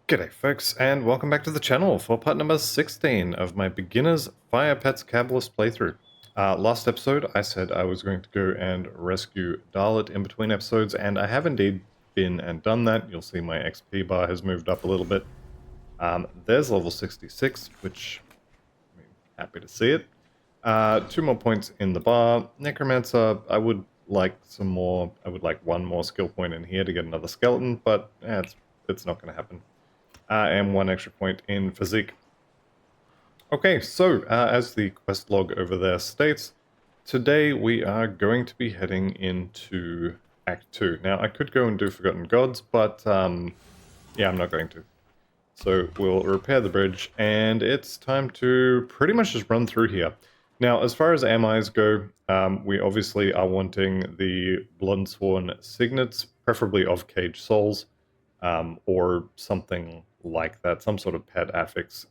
G'day folks, and welcome back to the channel for part number 16 of my Beginner's Fire Pets Cabalist playthrough. Last episode I said I was going to go and rescue Dalit in between episodes, and I have indeed been and done that. You'll see my XP bar has moved up a little bit. There's level 66, which, I mean, happy to see it. 2 more points in the bar. Necromancer, I would like some more. I would like 1 more skill point in here to get another skeleton, but it's not going to happen. And 1 extra point in physique. Okay, so as the quest log over there states, today we are going to be heading into Act 2. Now, I could go and do Forgotten Gods, but yeah, I'm not going to. So we'll repair the bridge, and it's time to pretty much just run through here. Now, as far as MIs go, we obviously are wanting the Bloodsworn Signets, preferably of Caged Souls, or something like that, some sort of pet affix.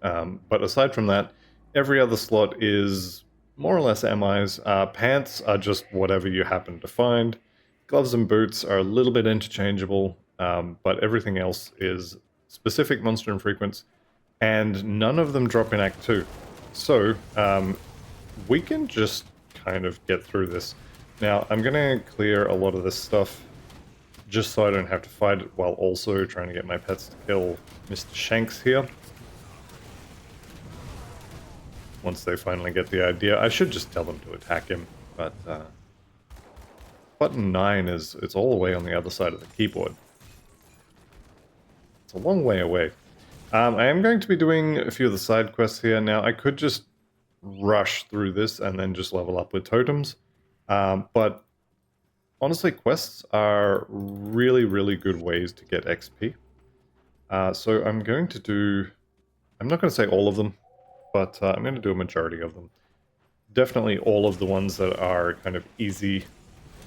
But aside from that, every other slot is more or less MIs. Pants are just whatever you happen to find. Gloves and boots are a little bit interchangeable, but everything else is specific monster infrequents, and none of them drop in Act 2. So, we can just kind of get through this. Now, I'm going to clear a lot of this stuff just so I don't have to fight it, while also trying to get my pets to kill Mr. Shanks here. Once they finally get the idea. I should just tell them to attack him, but button 9 it's all the way on the other side of the keyboard. It's a long way away. I am going to be doing a few of the side quests here. Now, I could just rush through this and then just level up with totems, but honestly, quests are really, really good ways to get XP. So I'm going to do... I'm not going to say all of them, but I'm going to do a majority of them. Definitely all of the ones that are kind of easy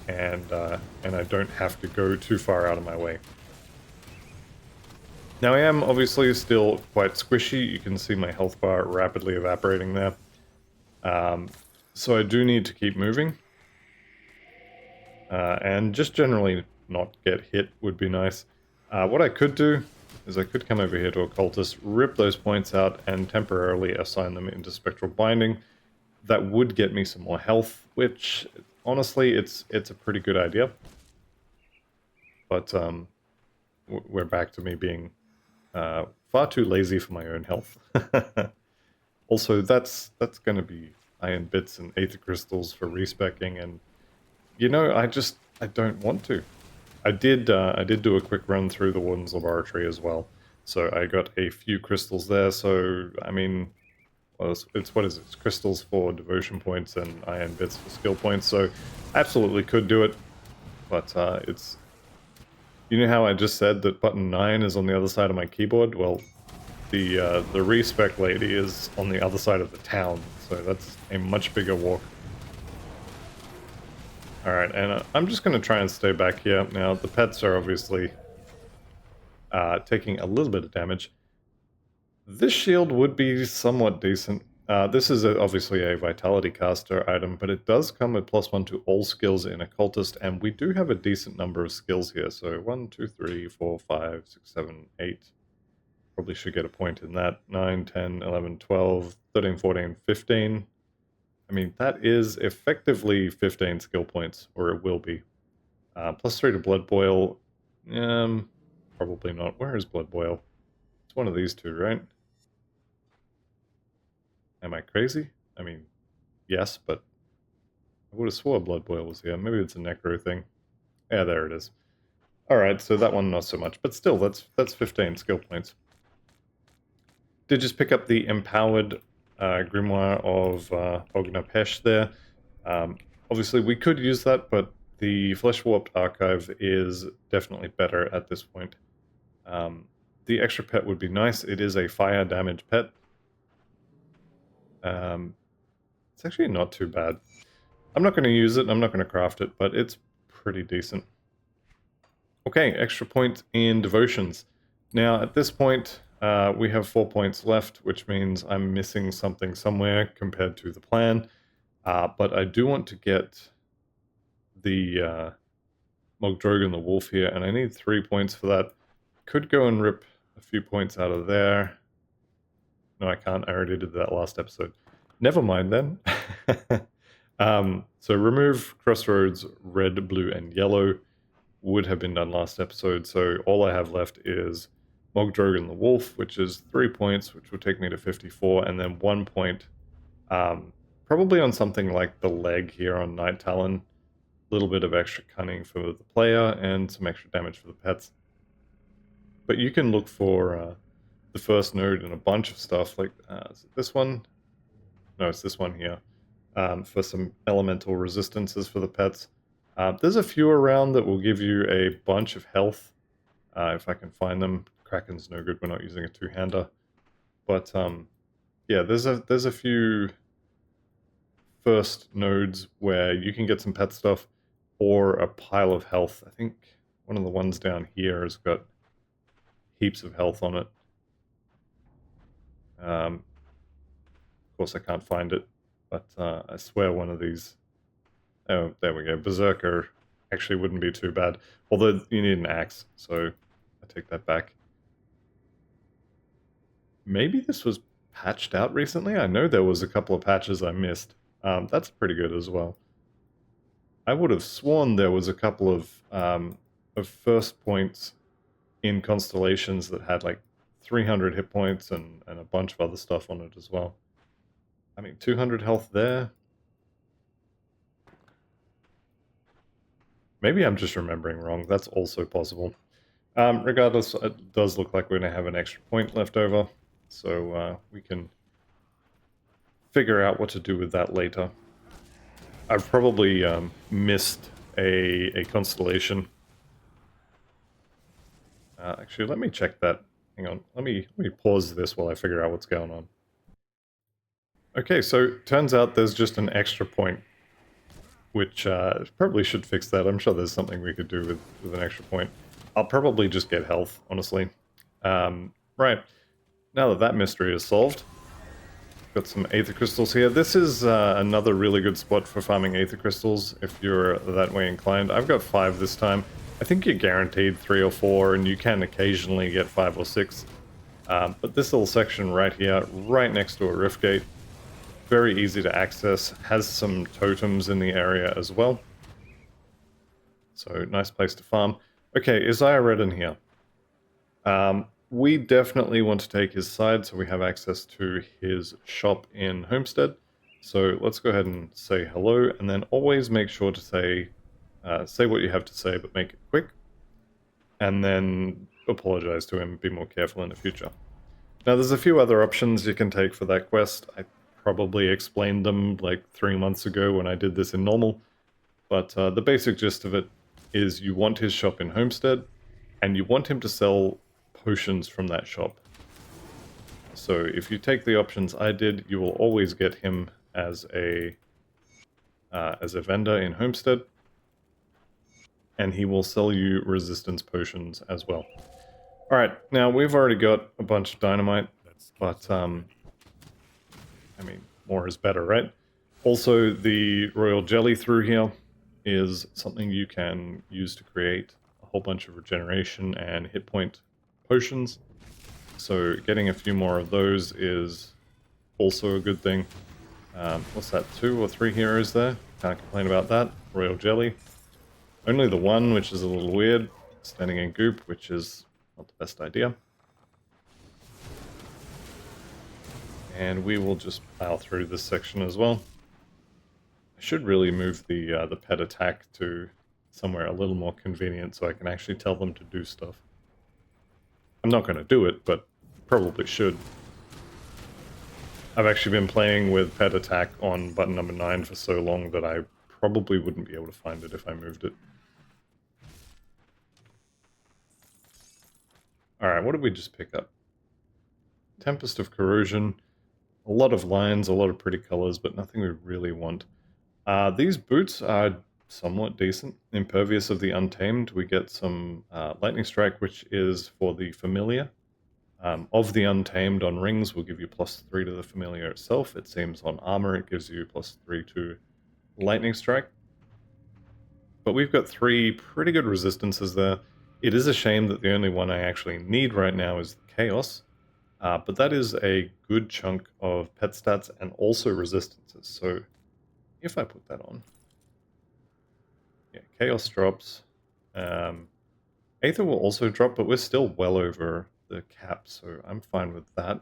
and I don't have to go too far out of my way. Now, I am obviously still quite squishy. You can see my health bar rapidly evaporating there. So I do need to keep moving. And just generally not get hit would be nice. What I could do is I could come over here to Occultist, rip those points out, and temporarily assign them into Spectral Binding. That would get me some more health, which, honestly, it's a pretty good idea. But we're back to me being far too lazy for my own health. Also, that's going to be iron bits and aether crystals for respecking, and you know, I don't want to. I did do a quick run through the Warden's Laboratory as well, so I got a few crystals there. So I mean, well, it's what is it? It's crystals for devotion points and iron bits for skill points. So absolutely could do it, but it's, you know how I just said that button 9 is on the other side of my keyboard? Well, the respec lady is on the other side of the town, so that's a much bigger walk. Alright, and I'm just going to try and stay back here. Now, the pets are obviously taking a little bit of damage. This shield would be somewhat decent. This is obviously a Vitality Caster item, but it does come with +1 to all skills in Occultist, and we do have a decent number of skills here. So 1, 2, 3, 4, 5, 6, 7, 8. Probably should get a point in that. 9, 10, 11, 12, 13, 14, 15. I mean, that is effectively 15 skill points, or it will be. +3 to Blood Boil. Probably not. Where is Blood Boil? It's one of these two, right? Am I crazy? I mean, yes, but I would have swore Blood Boil was here. Maybe it's a Necro thing. Yeah, there it is. Alright, so that one not so much, but still, that's 15 skill points. Did just pick up the Empowered Grimoire of Ognapesh there. Obviously, we could use that, but the Flesh Warped Archive is definitely better at this point. The extra pet would be nice. It is a fire damage pet. It's actually not too bad. I'm not going to use it, I'm not going to craft it, but it's pretty decent. Okay, extra point in Devotions. Now, at this point, we have 4 points left, which means I'm missing something somewhere compared to the plan. But I do want to get the Mogdrogan the Wolf here, and I need 3 points for that. Could go and rip a few points out of there. No, I can't. I already did that last episode. Never mind then. So remove crossroads red, blue, and yellow. Would have been done last episode. So all I have left is Mogdrogan the Wolf, which is 3 points, which will take me to 54, and then 1 point, probably on something like the leg here on Night Talon. A little bit of extra cunning for the player and some extra damage for the pets. But you can look for the first node in a bunch of stuff, like is it this one? No, it's this one here, for some elemental resistances for the pets. There's a few around that will give you a bunch of health, if I can find them. Kraken's no good, we're not using a two-hander. But yeah, there's a few first nodes where you can get some pet stuff or a pile of health. I think one of the ones down here has got heaps of health on it. Of course I can't find it, but I swear one of these... Oh, there we go. Berserker actually wouldn't be too bad. Although you need an axe, so I take that back. Maybe this was patched out recently? I know there was a couple of patches I missed. That's pretty good as well. I would have sworn there was a couple of first points in constellations that had like 300 hit points and a bunch of other stuff on it as well. I mean, 200 health there. Maybe I'm just remembering wrong. That's also possible. Regardless, it does look like we're going to have an extra point left over, so we can figure out what to do with that later. I've probably missed a constellation. Actually, let me check that. Hang on. Let me pause this while I figure out what's going on. Okay, so turns out there's just an extra point, which probably should fix that. I'm sure there's something we could do with an extra point. I'll probably just get health, honestly. Right, now that mystery is solved, got some Aether Crystals here. This is another really good spot for farming Aether Crystals, if you're that way inclined. I've got 5 this time. I think you're guaranteed 3 or 4, and you can occasionally get 5 or 6. But this little section right here, right next to a rift gate, very easy to access, has some totems in the area as well. So, nice place to farm. Okay, Isaiah Redden here. We definitely want to take his side, so we have access to his shop in Homestead. So let's go ahead and say hello, and then always make sure to say what you have to say, but make it quick. And then apologize to him, be more careful in the future. Now, there's a few other options you can take for that quest. I probably explained them like 3 months ago when I did this in normal, but the basic gist of it is you want his shop in Homestead, and you want him to sell potions from that shop. So if you take the options I did, you will always get him as a vendor in Homestead, and he will sell you resistance potions as well. Alright, now we've already got a bunch of dynamite, but I mean, more is better, right? Also, the royal jelly through here is something you can use to create a whole bunch of regeneration and hit point potions. So getting a few more of those is also a good thing. What's that, 2 or 3 heroes there? Can't complain about that. Royal jelly. Only the one, which is a little weird. Standing in goop, which is not the best idea. And we will just plow through this section as well. I should really move the pet attack to somewhere a little more convenient so I can actually tell them to do stuff. I'm not going to do it, but probably should. I've actually been playing with pet attack on button number 9 for so long that I probably wouldn't be able to find it if I moved it. Alright, what did we just pick up? Tempest of Corrosion. A lot of lines, a lot of pretty colors, but nothing we really want. These boots are somewhat decent. Impervious of the Untamed, we get some Lightning Strike, which is for the Familiar. Of the Untamed on rings will give you +3 to the Familiar itself. It seems on armor it gives you +3 to Lightning Strike. But we've got 3 pretty good resistances there. It is a shame that the only one I actually need right now is the Chaos, but that is a good chunk of pet stats and also resistances. So if I put that on, yeah, Chaos drops. Aether will also drop, but we're still well over the cap, so I'm fine with that.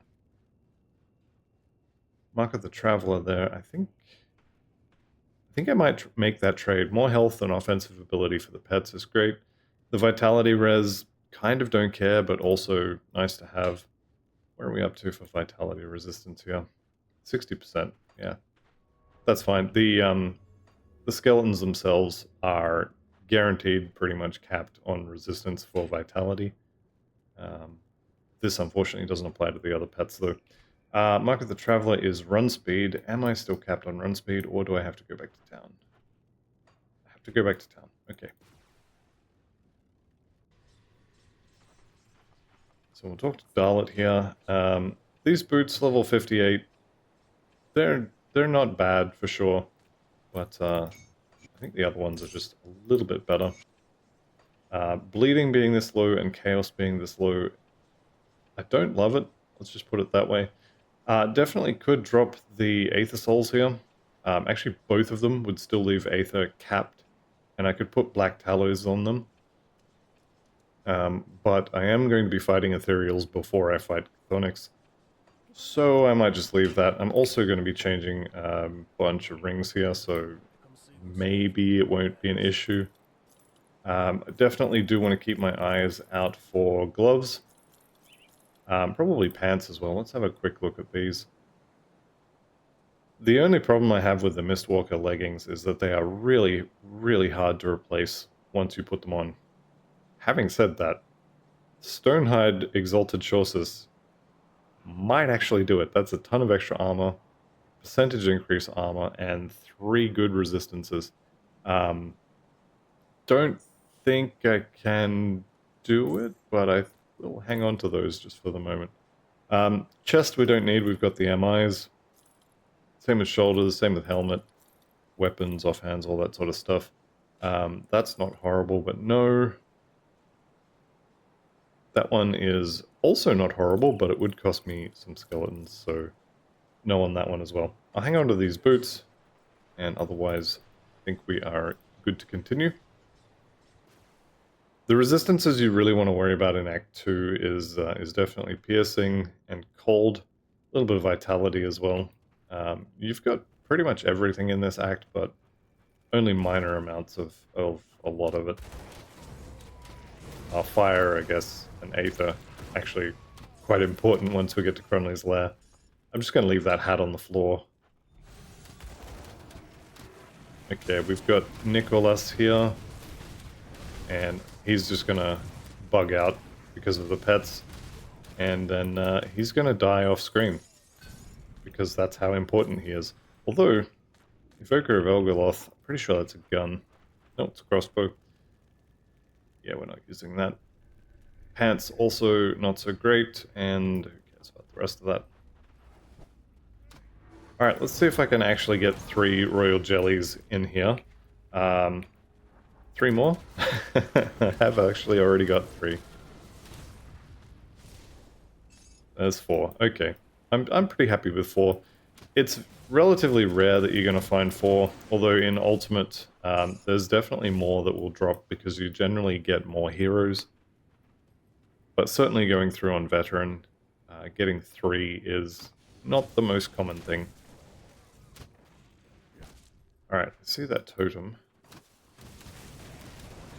Mark of the Traveler there, I think I might make that trade. More health and offensive ability for the pets is great. The Vitality res, kind of don't care, but also nice to have. Where are we up to for Vitality resistance here? 60%, yeah. That's fine. The skeletons themselves are guaranteed pretty much capped on resistance for Vitality. This unfortunately doesn't apply to the other pets though. Mark of the Traveler is run speed. Am I still capped on run speed, or do I have to go back to town? I have to go back to town. Okay. So we'll talk to Dalit here. These boots, level 58, they're not bad for sure, but I think the other ones are just a little bit better. Bleeding being this low and Chaos being this low, I don't love it. Let's just put it that way. Definitely could drop the Aether Souls here. Actually, both of them would still leave Aether capped, and I could put Black Tallows on them. But I am going to be fighting Ethereals before I fight Chthonics, so I might just leave that. I'm also going to be changing a bunch of rings here, so maybe it won't be an issue. I definitely do want to keep my eyes out for gloves. Probably pants as well. Let's have a quick look at these. The only problem I have with the Mistwalker leggings is that they are really, really hard to replace once you put them on. Having said that, Stonehide Exalted Chaucis might actually do it. That's a ton of extra armor, percentage increase armor, and 3 good resistances. Don't think I can do it, but I will hang on to those just for the moment. Chest we don't need, we've got the MIs. Same with shoulders, same with helmet, weapons, offhands, all that sort of stuff. That's not horrible, but no. That one is also not horrible, but it would cost me some skeletons, so no on that one as well. I'll hang on to these boots, and otherwise I think we are good to continue. The resistances you really want to worry about in Act 2 is definitely piercing and cold, a little bit of vitality as well. You've got pretty much everything in this act, but only minor amounts of a lot of it. Fire, I guess, and Aether, actually quite important once we get to Cronley's lair. I'm just going to leave that hat on the floor. Okay, we've got Nicholas here, and he's just going to bug out because of the pets, and then he's going to die off screen, because that's how important he is. Although, Evoker of Elgoloth, I'm pretty sure that's a gun. No, it's a crossbow. Yeah, we're not using that. Pants also not so great, and who cares about the rest of that? Alright, let's see if I can actually get 3 royal jellies in here. 3 more? I have actually already got 3. There's 4. Okay. I'm pretty happy with 4. It's relatively rare that you're going to find 4, although in Ultimate there's definitely more that will drop because you generally get more heroes. But certainly going through on Veteran, getting 3 is not the most common thing. Alright, I see that totem.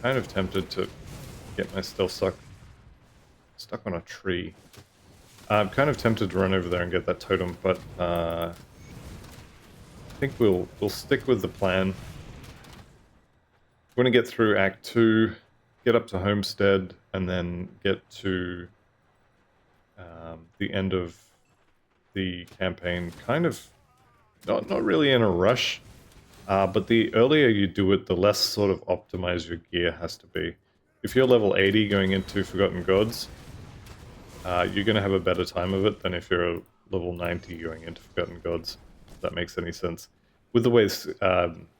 Kind of tempted to get my stealth stuck on a tree. I'm kind of tempted to run over there and get that totem, but I think we'll stick with the plan. We're going to get through Act 2, get up to Homestead, and then get to the end of the campaign. Kind of not really in a rush, but the earlier you do it, the less sort of optimized your gear has to be. If you're level 80 going into Forgotten Gods, you're going to have a better time of it than if you're level 90 going into Forgotten Gods, if that makes any sense. With the way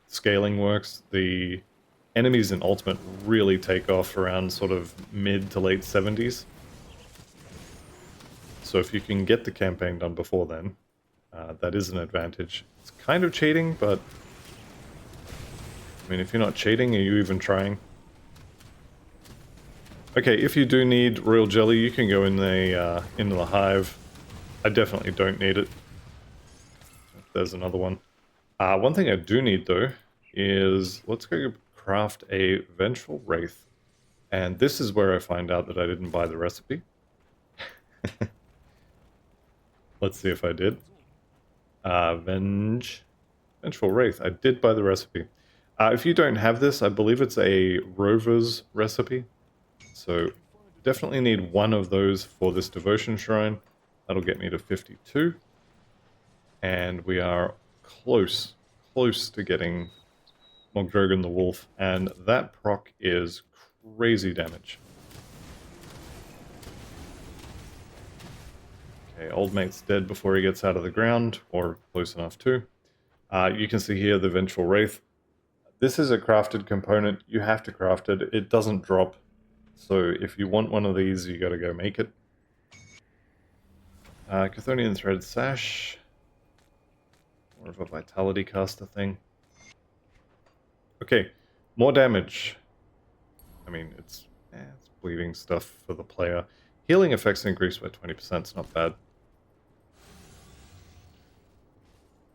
scaling works, the enemies in Ultimate really take off around sort of mid to late 70s. So if you can get the campaign done before then, that is an advantage. It's kind of cheating, but I mean, if you're not cheating, are you even trying? Okay, if you do need royal jelly, you can go in into the hive. I definitely don't need it. There's another one. One thing I do need though is let's go craft a vengeful wraith, and this is where I find out that I didn't buy the recipe. Let's see if I did. Vengeful wraith. I did buy the recipe. If you don't have this, I believe it's a rover's recipe. So definitely need one of those for this devotion shrine. That'll get me to 52. And we are close to getting Mogdrogan the Wolf. And that proc is crazy damage. Okay, old mate's dead before he gets out of the ground, or close enough to. You can see here the Vengeful Wraith. This is a crafted component. You have to craft it. It doesn't drop. So if you want one of these, you gotta go make it. Chthonian Thread Sash. More of a Vitality caster thing. Okay, more damage. I mean, it's bleeding stuff for the player. Healing effects increased by 20%, it's not bad.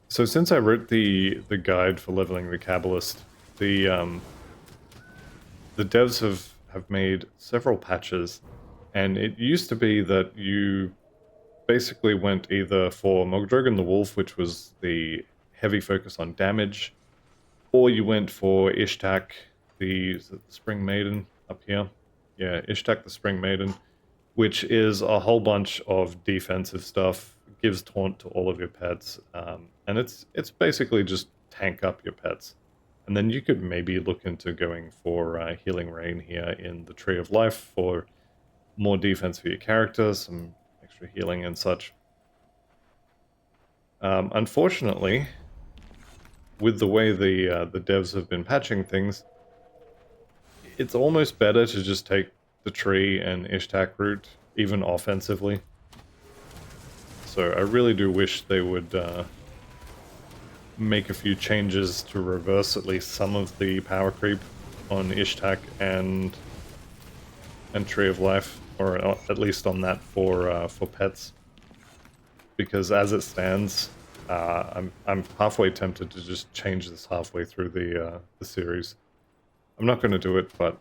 So since I wrote the guide for leveling the Cabalist, the devs have made several patches, and it used to be that you basically went either for Mogdrogan the Wolf, which was the heavy focus on damage, or you went for Ishtak, the Spring Maiden up here. Yeah, Ishtak the Spring Maiden, which is a whole bunch of defensive stuff, gives taunt to all of your pets, and it's basically just tank up your pets. And then you could maybe look into going for Healing Rain here in the Tree of Life for more defense for your character, some extra healing and such. Unfortunately, with the way the devs have been patching things, it's almost better to just take the tree and Ishtak route, even offensively. So I really do wish they would make a few changes to reverse at least some of the power creep on Ishtak and Tree of Life, or at least on that for pets. Because as it stands, I'm halfway tempted to just change this halfway through the series. I'm not going to do it, but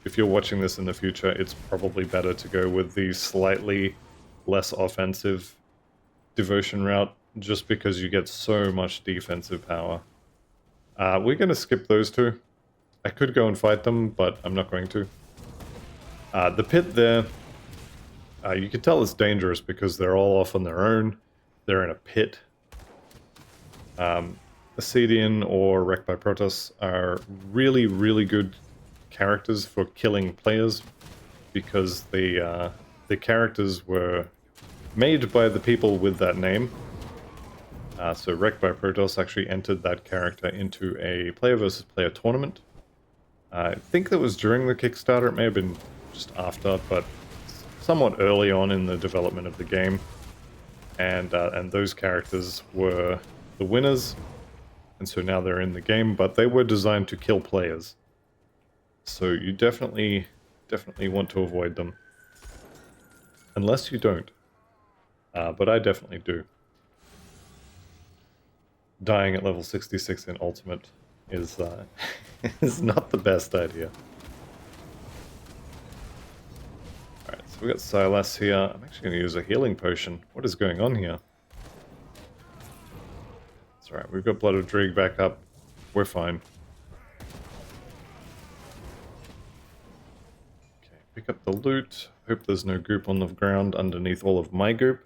if you're watching this in the future, it's probably better to go with the slightly less offensive devotion route, just because you get so much defensive power. We're going to skip those two. I could go and fight them, but I'm not going to. The pit there, you can tell it's dangerous because they're all off on their own. They're in a pit. Ascidian or Wrecked by Protoss are really, really good characters for killing players, because the characters were made by the people with that name. So Wrecked by Protoss actually entered that character into a player versus player tournament. I think that was during the Kickstarter, it may have been just after, but somewhat early on in the development of the game. And those characters were the winners, and so now they're in the game, but they were designed to kill players. So you definitely want to avoid them. Unless you don't. But I definitely do. Dying at level 66 in Ultimate is is not the best idea. Alright, so we got Silas here. I'm actually going to use a healing potion. What is going on here? It's alright, we've got Blood of Drig back up. We're fine. Okay, pick up the loot. Hope there's no goop on the ground underneath all of my goop.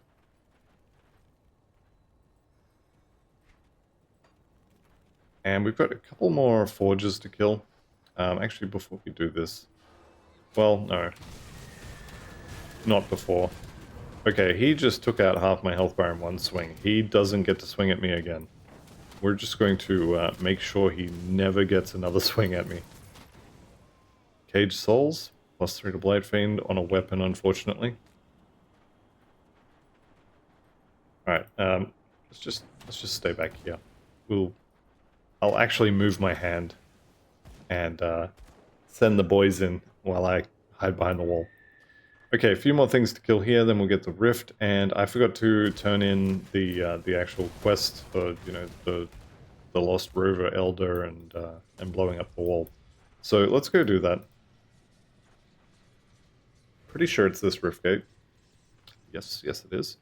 And we've got a couple more forges to kill. Actually, before we do this... Well, no. Not before. Okay, he just took out half my health bar in one swing. He doesn't get to swing at me again. We're just going to make sure he never gets another swing at me. Cage Souls, +3 to Blade Fiend on a weapon, unfortunately. Alright, let's just stay back here. I'll actually move my hand and send the boys in while I hide behind the wall. Okay, a few more things to kill here, then we'll get the rift, and I forgot to turn in the actual quest for, you know, the Lost Rover Elder and blowing up the wall. So let's go do that. Pretty sure it's this rift gate. Yes, yes it is.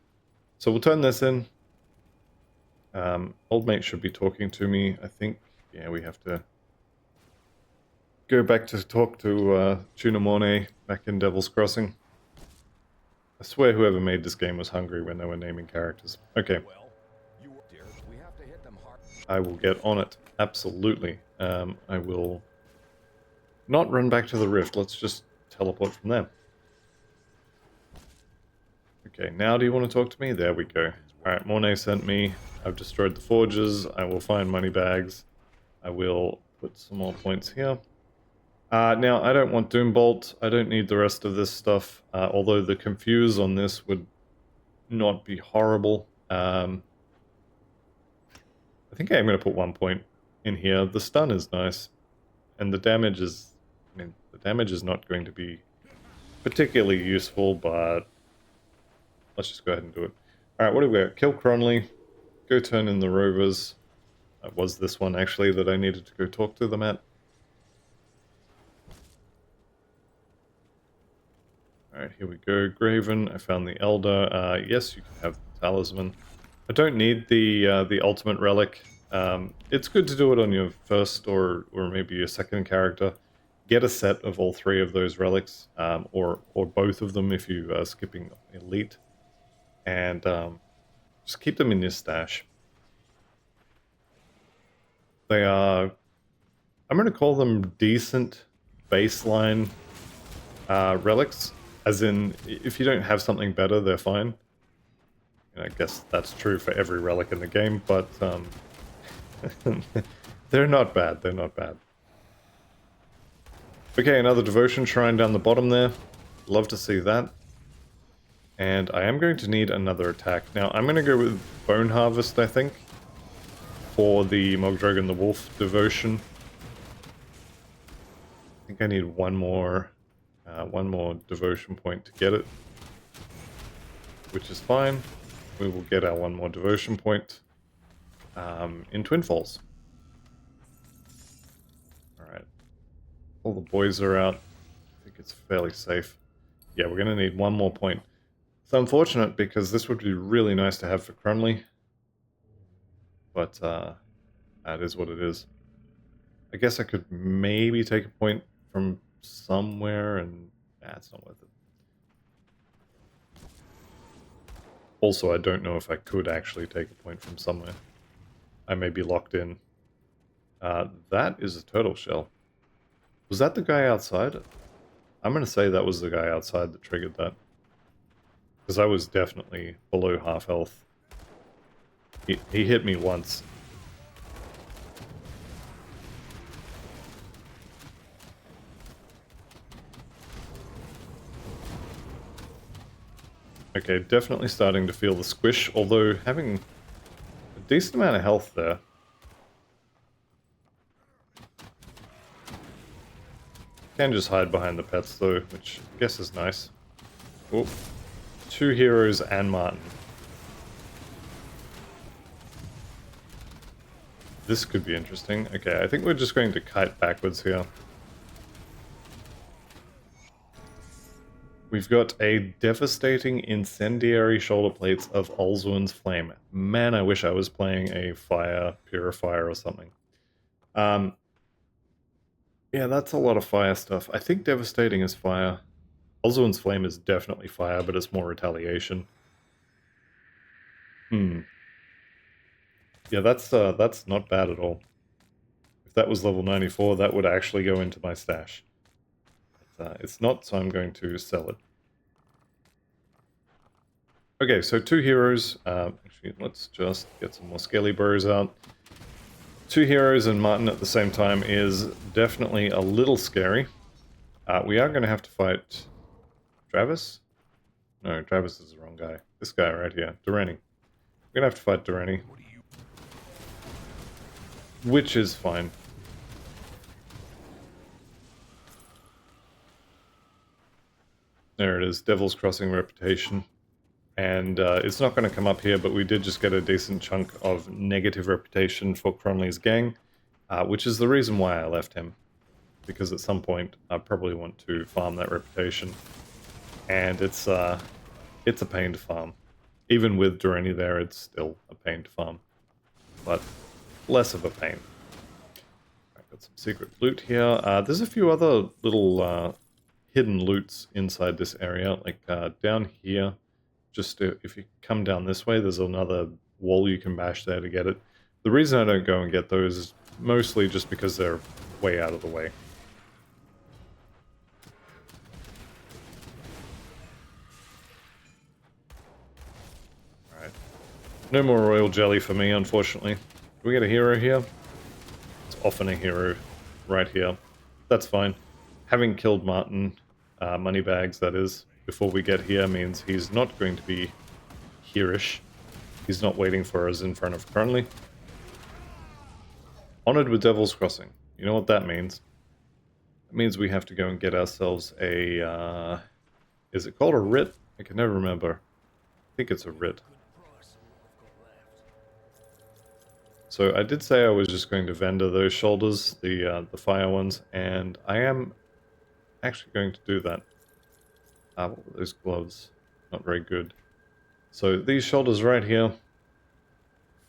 So we'll turn this in. Old mate should be talking to me, I think. Yeah, we have to go back to talk to Tunamone back in Devil's Crossing. I swear whoever made this game was hungry when they were naming characters. Okay. I will get on it. Absolutely. I will not run back to the rift. Let's just teleport from there. Okay, now do you want to talk to me? There we go. Alright, Mornay sent me. I've destroyed the forges. I will find money bags. I will put some more points here. Now, I don't want Doombolt. I don't need the rest of this stuff, although the Confuse on this would not be horrible. I think I am going to put 1 point in here. The stun is nice, and the damage is... I mean, the damage is not going to be particularly useful, but let's just go ahead and do it. Alright, what do we got? Kill Cronley. Go turn in the rovers. That was this one, actually, that I needed to go talk to them at. Alright, here we go. Graven, I found the Elder. Yes, you can have the Talisman. I don't need the ultimate relic. It's good to do it on your first or maybe your second character. Get a set of all 3 of those relics, or both of them if you are skipping Elite. And just keep them in your stash. They are... I'm going to call them decent baseline relics. As in, if you don't have something better, they're fine. And I guess that's true for every relic in the game, but they're not bad. They're not bad. Okay, another devotion shrine down the bottom there. Love to see that. And I am going to need another attack. Now, I'm going to go with Bone Harvest, I think, for the Mogdragon the Wolf devotion. I think I need one more devotion point to get it, which is fine. We will get our one more devotion point in Twin Falls. Alright. All the boys are out. I think it's fairly safe. Yeah, we're going to need one more point. It's unfortunate because this would be really nice to have for Cronley. But that is what it is. I guess I could maybe take a point from somewhere, and it's not worth it. Also, I don't know if I could actually take a point from somewhere. I may be locked in. That is a turtle shell. Was that the guy outside? I'm going to say that was the guy outside that triggered that. Because I was definitely below half health. He hit me once. Okay, definitely starting to feel the squish, although having a decent amount of health there. Can just hide behind the pets though, which I guess is nice. Oh, 2 heroes and Martin. This could be interesting. Okay, I think we're just going to kite backwards here. We've got a devastating incendiary shoulder plates of Olzuin's Flame. Man, I wish I was playing a fire purifier or something. Yeah, that's a lot of fire stuff. I think devastating is fire. Olzuin's Flame is definitely fire, but it's more retaliation. Yeah, that's not bad at all. If that was level 94, that would actually go into my stash. It's not, so I'm going to sell it. Okay, so 2 heroes. Actually, let's just get some more Skelly Bros out. 2 heroes and Martin at the same time is definitely a little scary. We are going to have to fight Travis? No, Travis is the wrong guy. This guy right here, Durrani. We're going to have to fight Durrani. Which is fine. There it is, Devil's Crossing Reputation. And it's not going to come up here, but we did just get a decent chunk of negative reputation for Cronley's gang, which is the reason why I left him. Because at some point, I probably want to farm that reputation. And it's a pain to farm. Even with Durrani there, it's still a pain to farm. But less of a pain. I've got some secret loot here. There's a few other little hidden loots inside this area. Like down here, just if you come down this way, there's another wall you can bash there to get it. The reason I don't go and get those is mostly just because they're way out of the way. Alright. No more royal jelly for me, unfortunately. Do we get a hero here? It's often a hero right here. That's fine. Having killed Martin, Moneybags that is, before we get here means he's not going to be here-ish. He's not waiting for us in front of Cronley. Honored with Devil's Crossing. You know what that means? It means we have to go and get ourselves a... is it called a writ? I can never remember. I think it's a writ. So I did say I was just going to vendor those shoulders, the fire ones, and I am actually going to do that. What were those gloves? Not very good. So these shoulders right here,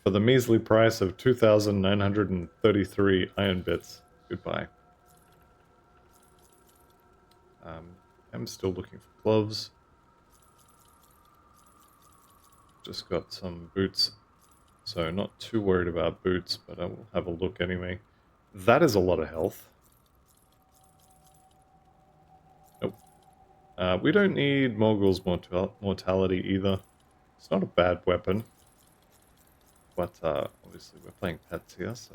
for the measly price of 2,933 iron bits. Goodbye. I'm still looking for gloves. Just got some boots. So not too worried about boots, but I will have a look anyway. That is a lot of health. Nope. We don't need Mogul's mortality either. It's not a bad weapon. But obviously we're playing pets here, so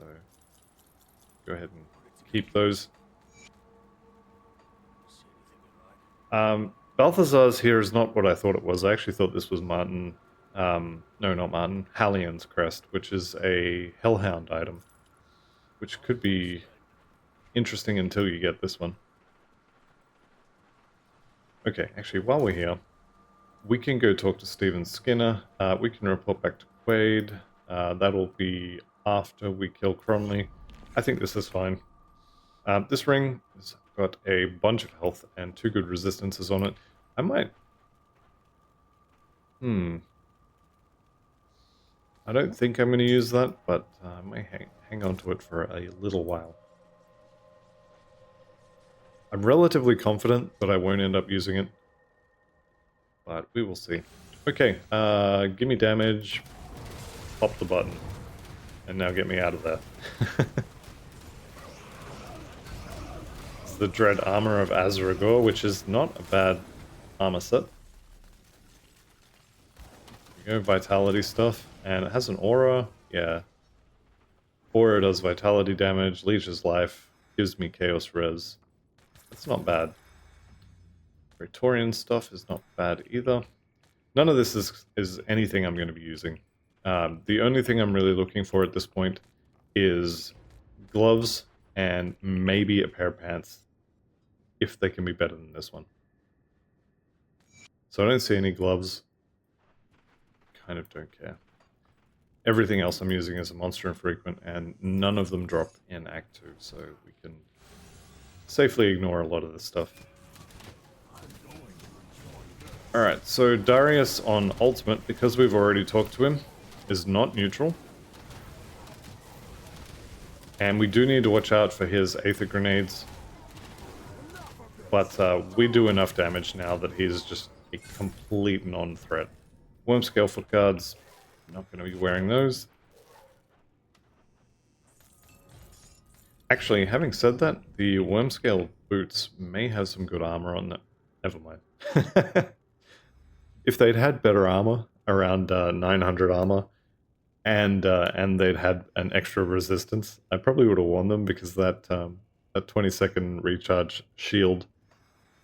go ahead and keep those. Balthazar's here is not what I thought it was. I actually thought this was Martin. No, not Martin. Hallian's crest, which is a Hellhound item. Which could be interesting until you get this one. Okay, actually, while we're here, we can go talk to Stephen Skinner. We can report back to Quaid. That'll be after we kill Cronley. I think this is fine. This ring has got a bunch of health and 2 good resistances on it. I might... I don't think I'm going to use that, but I may hang on to it for a little while. I'm relatively confident that I won't end up using it, but we will see. Okay, give me damage, pop the button, and now get me out of there. It's the Dread Armor of Azaragor, which is not a bad armor set. There you go, vitality stuff, and it has an aura, yeah. Aura does vitality damage, leeches life, gives me chaos res. That's not bad. Praetorian stuff is not bad either. None of this is anything I'm going to be using. The only thing I'm really looking for at this point is gloves and maybe a pair of pants, if they can be better than this one. So I don't see any gloves. Kind of don't care. Everything else I'm using is a monster infrequent, and none of them drop in Act 2, so we can safely ignore a lot of this stuff. Alright, so Darius on Ultimate, because we've already talked to him, is not neutral. And we do need to watch out for his Aether Grenades. But we do enough damage now that he's just a complete non-threat. Wormscale foot guards, I'm not going to be wearing those. Actually, having said that, the Wormscale boots may have some good armor on them. Never mind. If they'd had better armor, around 900 armor, and they'd had an extra resistance, I probably would have worn them because that 20-second recharge shield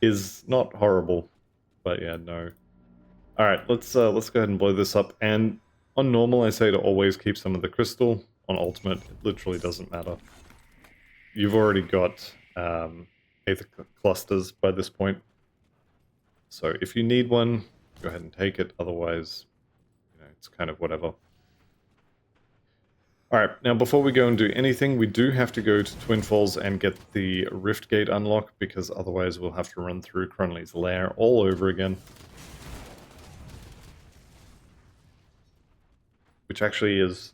is not horrible. But yeah, no. Alright, let's go ahead and blow this up. And on normal, I say to always keep some of the crystal. On ultimate, it literally doesn't matter. You've already got Aether clusters by this point. So if you need one, go ahead and take it. Otherwise, it's kind of whatever. Alright, now before we go and do anything, we do have to go to Twin Falls and get the Rift Gate unlocked, because otherwise we'll have to run through Cronley's lair all over again. Which actually is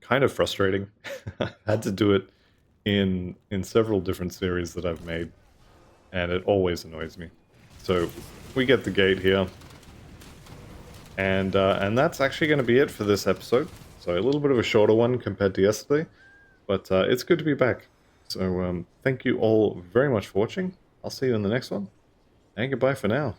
kind of frustrating. I've had to do it in several different series that I've made, and it always annoys me. So we get the gate here, and that's actually going to be it for this episode. So a little bit of a shorter one compared to yesterday, but it's good to be back. So thank you all very much for watching. I'll see you in the next one, and goodbye for now.